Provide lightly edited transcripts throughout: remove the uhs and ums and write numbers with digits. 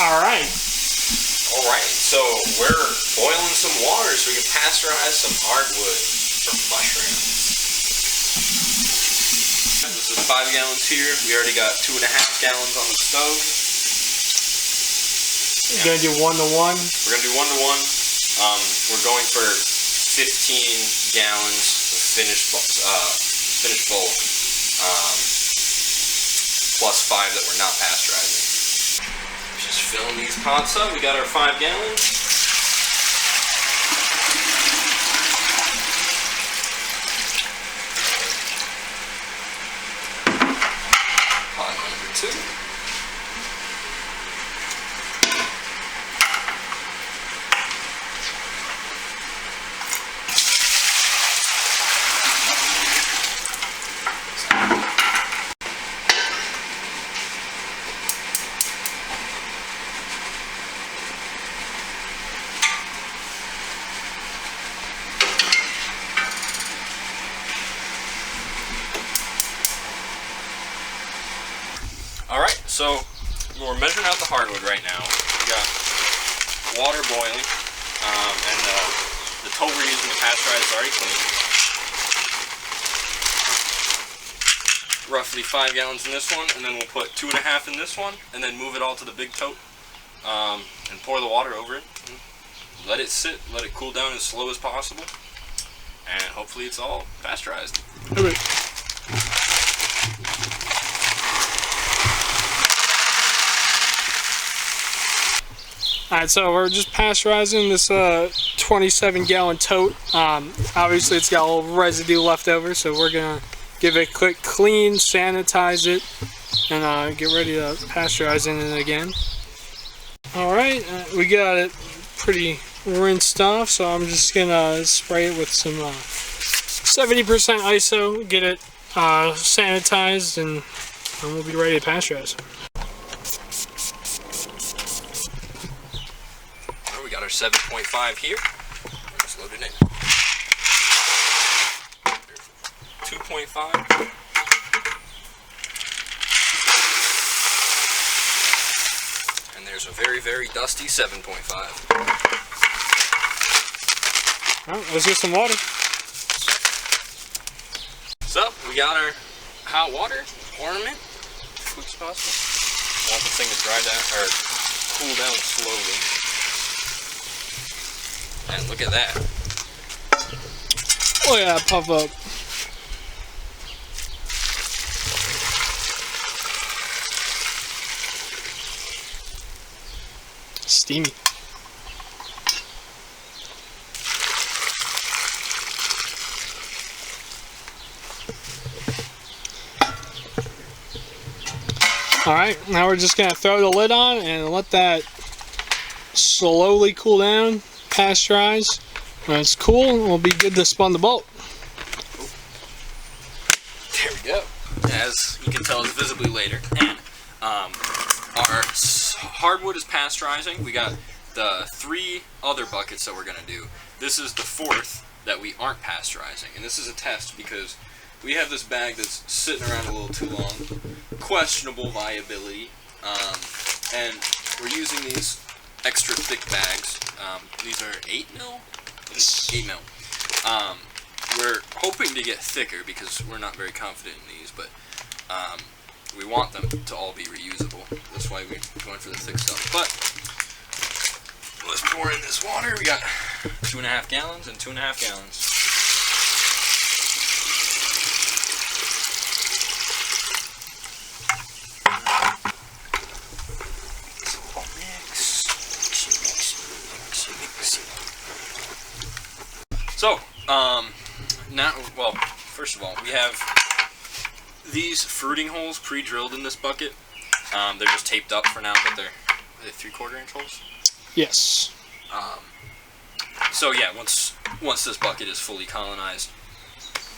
Alright. Alright, so we're boiling some water so we can pasteurize some hardwood for mushrooms. This is 5 gallons here. We already got 2.5 gallons on the stove. You're gonna do 1 to 1? We're gonna do 1 to 1. We're going for 15 gallons of finished bulk, plus 5 that we're not pasteurizing. Just filling these pots up. We got our 5 gallons. Pot number 2. Alright, so we're measuring out the hardwood right now. We got water boiling, and the tote we're using to pasteurize is already clean. Roughly 5 gallons in this one, and then we'll put 2.5 in this one, and then move it all to the big tote, and pour the water over it. Let it sit, let it cool down as slow as possible, and hopefully it's all pasteurized. Okay. Alright, so we're just pasteurizing this 27-gallon tote. Obviously it's got a little residue left over, so we're gonna give it a quick clean, sanitize it, and get ready to pasteurize in it again. Alright, we got it pretty rinsed off, so I'm just gonna spray it with some 70% ISO, get it sanitized, and we'll be ready to pasteurize. We got our 7.5 here. Let's load it in. 2.5. And there's a very, very dusty 7.5. Alright, let's get some water. So, we got our hot water, pouring them in as quick as possible. Want the thing to dry down, or cool down slowly. And look at that. Look at that puff up. Steamy. Alright, now we're just going to throw the lid on and let that slowly cool down, pasteurize. When it's cool, we'll be good to spun the bolt. There we go. As you can tell, it's visibly later. And our hardwood is pasteurizing. We got the 3 other buckets that we're going to do. This is the 4th that we aren't pasteurizing. And this is a test because we have this bag that's sitting around a little too long. Questionable viability. And we're using these extra thick bags. These are 8 mil? 8 mil. We're hoping to get thicker because we're not very confident in these, but we want them to all be reusable. That's why we're going for the thick stuff. But let's pour in this water. We got 2.5 gallons and 2.5 gallons. So, now, well, first of all, we have these fruiting holes pre-drilled in this bucket. They're just taped up for now, but are they 3/4 inch holes? Yes. So yeah, once this bucket is fully colonized,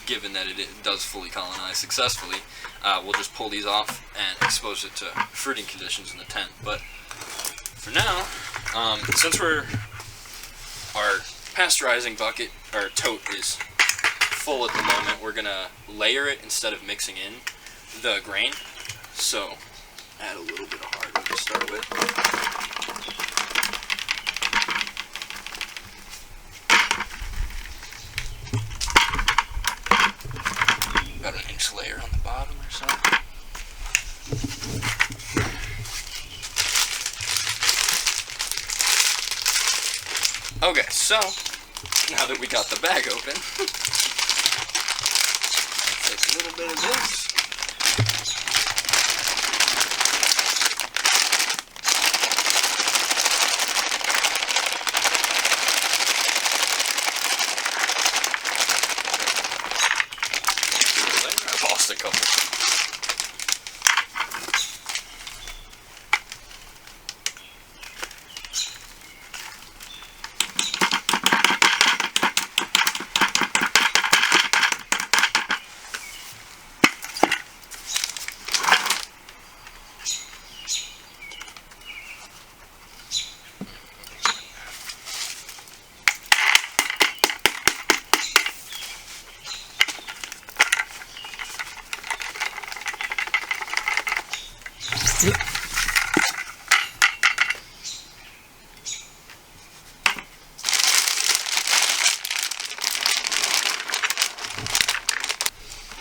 given that it does fully colonize successfully, we'll just pull these off and expose it to fruiting conditions in the tent. But for now, since our pasteurizing bucket, or tote, is full at the moment, we're gonna layer it instead of mixing in the grain. So add a little bit of hardwood to start with. Okay, so now that we got the bag open, take a little bit of this. I lost a couple.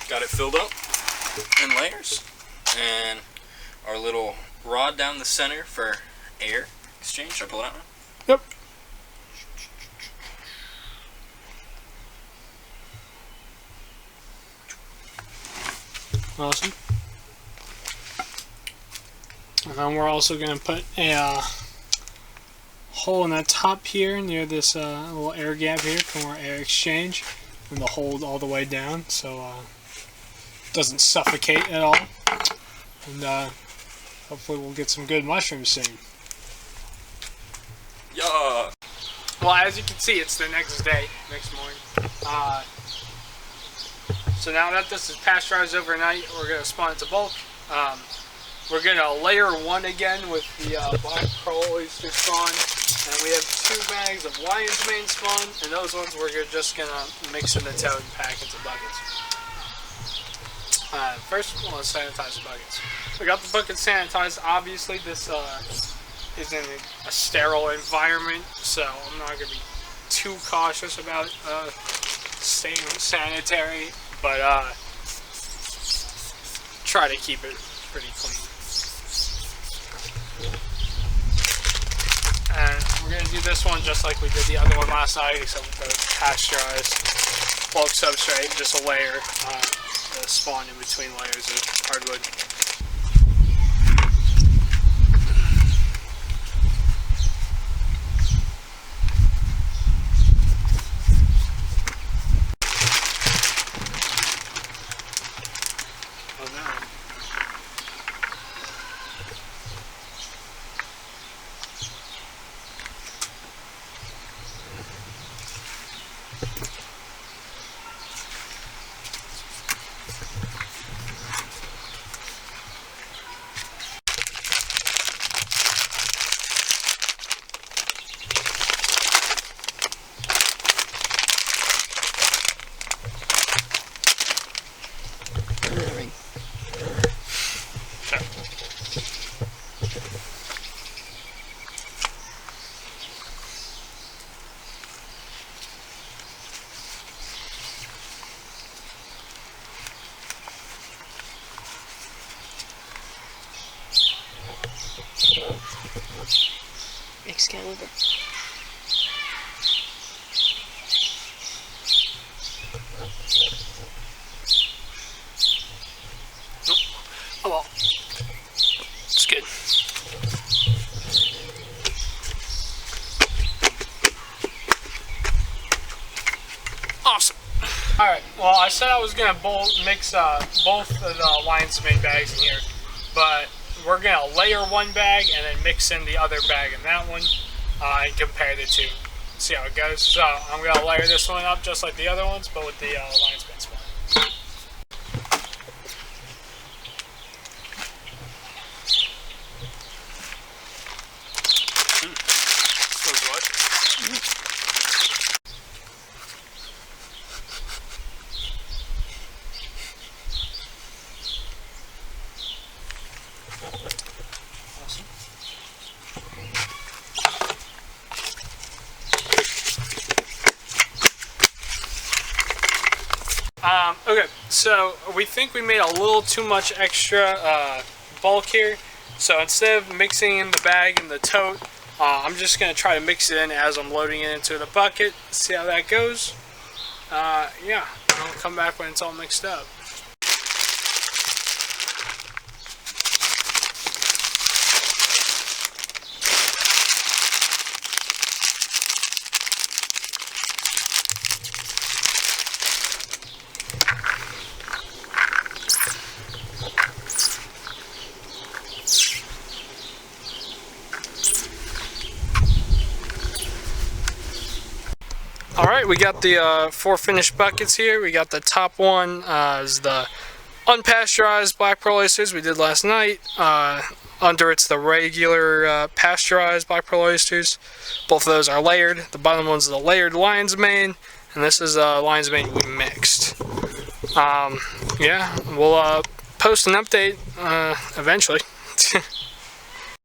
Got it filled up in layers, and our little rod down the center for air exchange. Should I pull it out now? Yep. Awesome. And then we're also going to put a hole in the top here near this little air gap here for more air exchange, and the hold all the way down so it doesn't suffocate at all. And hopefully we'll get some good mushrooms soon. Yeah. Well, as you can see, it's the next day, next morning. So now that this is pasteurized overnight, we're going to spawn it to bulk. We're going to layer one again with the black pearl oyster spawn. And we have 2 bags of lion's mane spawn, and those ones we're just going to mix in the tote and pack into buckets. First, we'll sanitize the buckets. We got the buckets sanitized. Obviously, this is in a sterile environment, so I'm not going to be too cautious about staying sanitary, but try to keep it pretty clean. And we're going to do this one just like we did the other one last night, except with the pasteurized bulk substrate, just a layer, the spawn in between layers of hardwood. Excalibur. Nope. Oh well. It's good. Awesome. Alright, well I said I was going to mix both of the lion's mane bags in here, but we're going to layer one bag and then mix in the other bag in that one and compare the two. See how it goes. So I'm going to layer this one up just like the other ones, but with the lion's mane spawn. Smells what? Okay, so we think we made a little too much extra bulk here. So instead of mixing in the bag and the tote, I'm just going to try to mix it in as I'm loading it into the bucket, see how that goes. Yeah, I'll come back when it's all mixed up. Alright, we got the 4 finished buckets here. We got the top one is the unpasteurized black pearl oysters we did last night. Under it's the regular pasteurized black pearl oysters. Both of those are layered. The bottom one's the layered lion's mane, and this is lion's mane we mixed. Yeah, we'll post an update eventually.